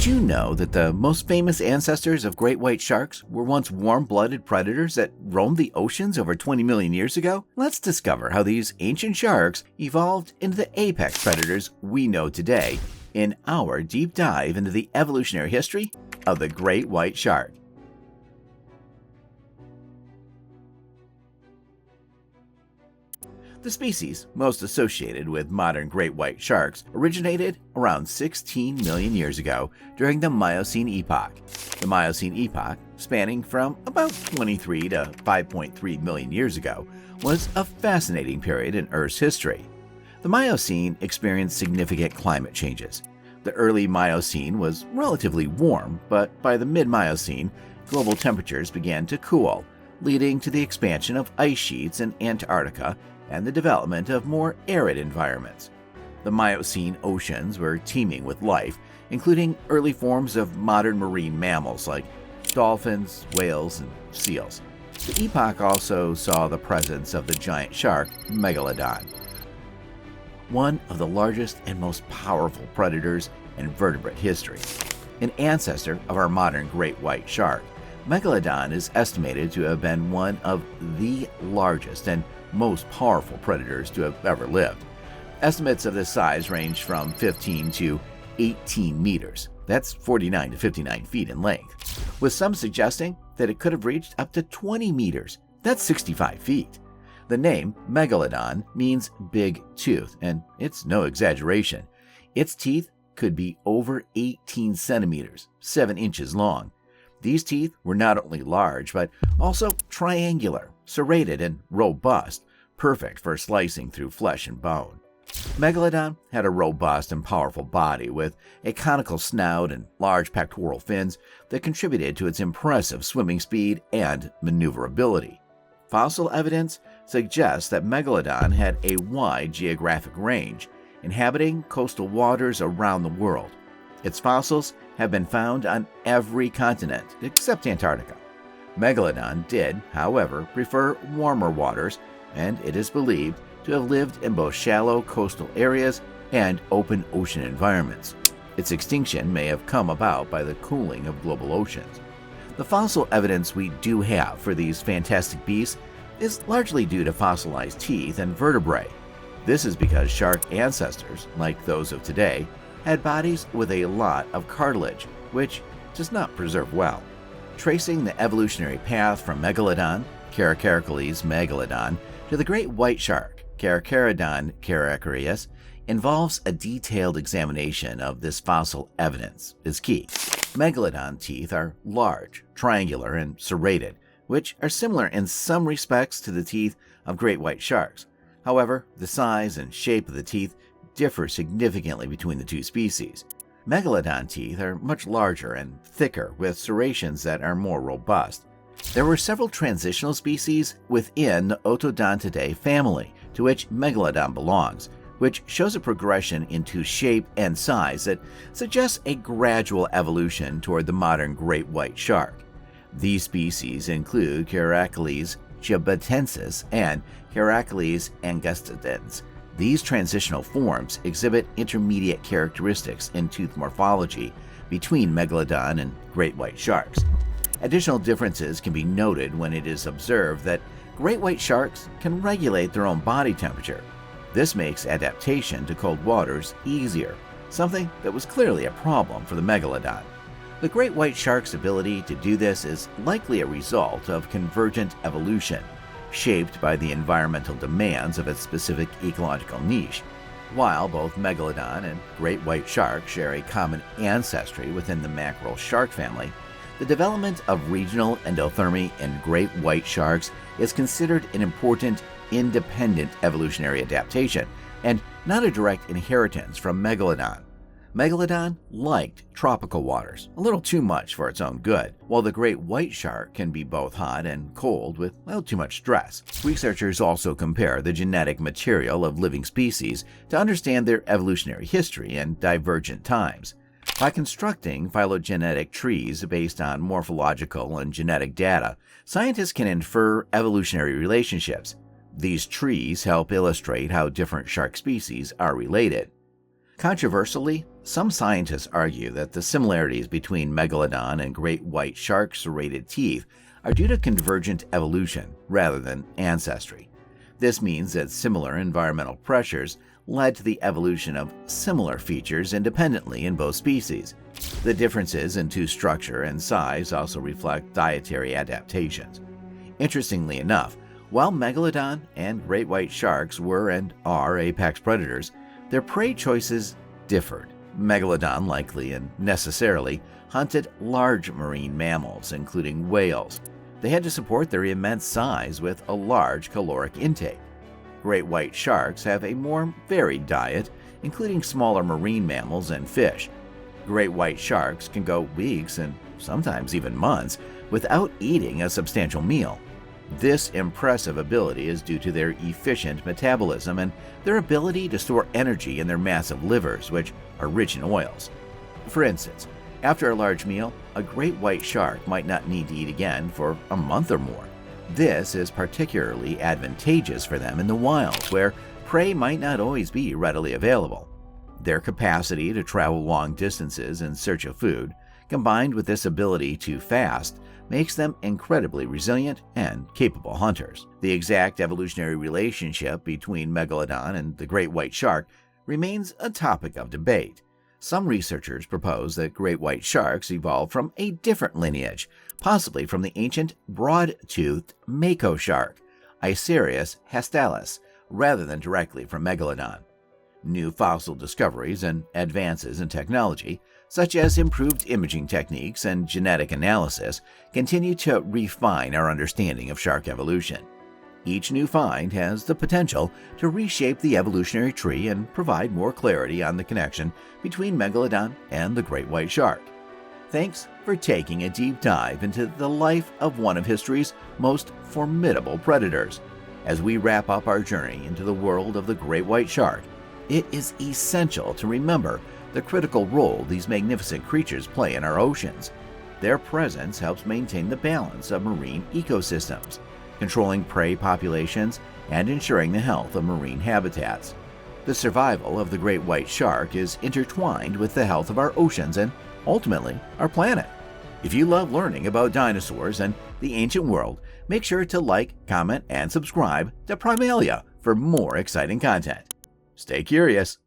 Did you know that the most famous ancestors of great white sharks were once warm-blooded predators that roamed the oceans over 20 million years ago? Let's discover how these ancient sharks evolved into the apex predators we know today in our deep dive into the evolutionary history of the great white shark. The species most associated with modern great white sharks originated around 16 million years ago during the Miocene epoch. The Miocene epoch, spanning from about 23 to 5.3 million years ago, was a fascinating period in Earth's history. The Miocene experienced significant climate changes. The early Miocene was relatively warm, but by the mid-Miocene, global temperatures began to cool, leading to the expansion of ice sheets in Antarctica and the development of more arid environments. The Miocene oceans were teeming with life, including early forms of modern marine mammals like dolphins, whales, and seals. The epoch also saw the presence of the giant shark Megalodon, one of the largest and most powerful predators in vertebrate history. An ancestor of our modern great white shark, Megalodon is estimated to have been one of the largest and most powerful predators to have ever lived. Estimates of this size range from 15 to 18 meters. That's 49 to 59 feet in length, with some suggesting that it could have reached up to 20 meters. That's 65 feet. The name Megalodon means big tooth, and it's no exaggeration. Its teeth could be over 18 centimeters, 7 inches long. These teeth were not only large, but also triangular, serrated, and robust, perfect for slicing through flesh and bone. Megalodon had a robust and powerful body with a conical snout and large pectoral fins that contributed to its impressive swimming speed and maneuverability. Fossil evidence suggests that Megalodon had a wide geographic range, inhabiting coastal waters around the world. Its fossils have been found on every continent except Antarctica. Megalodon did, however, prefer warmer waters, and it is believed to have lived in both shallow coastal areas and open ocean environments. Its extinction may have come about by the cooling of global oceans. The fossil evidence we do have for these fantastic beasts is largely due to fossilized teeth and vertebrae. This is because shark ancestors, like those of today, had bodies with a lot of cartilage, which does not preserve well. Tracing the evolutionary path from Megalodon, Caracaricales megalodon, to the great white shark, Caracarodon caracareus, involves a detailed examination of this fossil evidence is key. Megalodon teeth are large, triangular, and serrated, which are similar in some respects to the teeth of great white sharks. However, the size and shape of the teeth differ significantly between the two species. Megalodon teeth are much larger and thicker, with serrations that are more robust. There were several transitional species within the Otodontidae family, to which Megalodon belongs, which shows a progression into shape and size that suggests a gradual evolution toward the modern great white shark. These species include Caracales chibatensis and Caracales angustidens. These transitional forms exhibit intermediate characteristics in tooth morphology between Megalodon and great white sharks. Additional differences can be noted when it is observed that great white sharks can regulate their own body temperature. This makes adaptation to cold waters easier, something that was clearly a problem for the Megalodon. The great white shark's ability to do this is likely a result of convergent evolution, shaped by the environmental demands of its specific ecological niche. While both Megalodon and great white shark share a common ancestry within the mackerel shark family, the development of regional endothermy in great white sharks is considered an important independent evolutionary adaptation and not a direct inheritance from Megalodon. Megalodon liked tropical waters, a little too much for its own good, while the great white shark can be both hot and cold without too much stress. Researchers also compare the genetic material of living species to understand their evolutionary history and divergent times. By constructing phylogenetic trees based on morphological and genetic data, scientists can infer evolutionary relationships. These trees help illustrate how different shark species are related. Controversially, some scientists argue that the similarities between Megalodon and great white shark serrated teeth are due to convergent evolution rather than ancestry. This means that similar environmental pressures led to the evolution of similar features independently in both species. The differences in tooth structure and size also reflect dietary adaptations. Interestingly enough, while Megalodon and great white sharks were and are apex predators, their prey choices differed. Megalodon likely and necessarily hunted large marine mammals, including whales. They had to support their immense size with a large caloric intake. Great white sharks have a more varied diet, including smaller marine mammals and fish. Great white sharks can go weeks and sometimes even months without eating a substantial meal. This impressive ability is due to their efficient metabolism and their ability to store energy in their massive livers, which are rich in oils. For instance, after a large meal, a great white shark might not need to eat again for a month or more. This is particularly advantageous for them in the wild, where prey might not always be readily available. Their capacity to travel long distances in search of food, combined with this ability to fast, makes them incredibly resilient and capable hunters. The exact evolutionary relationship between Megalodon and the great white shark remains a topic of debate. Some researchers propose that great white sharks evolved from a different lineage, possibly from the ancient broad-toothed mako shark, Icerius hastalis, rather than directly from Megalodon. New fossil discoveries and advances in technology, such as improved imaging techniques and genetic analysis, continue to refine our understanding of shark evolution. Each new find has the potential to reshape the evolutionary tree and provide more clarity on the connection between Megalodon and the great white shark. Thanks for taking a deep dive into the life of one of history's most formidable predators. As we wrap up our journey into the world of the great white shark, it is essential to remember the critical role these magnificent creatures play in our oceans. Their presence helps maintain the balance of marine ecosystems, controlling prey populations and ensuring the health of marine habitats. The survival of the great white shark is intertwined with the health of our oceans and, ultimately, our planet. If you love learning about dinosaurs and the ancient world, make sure to like, comment, and subscribe to Primalia for more exciting content. Stay curious.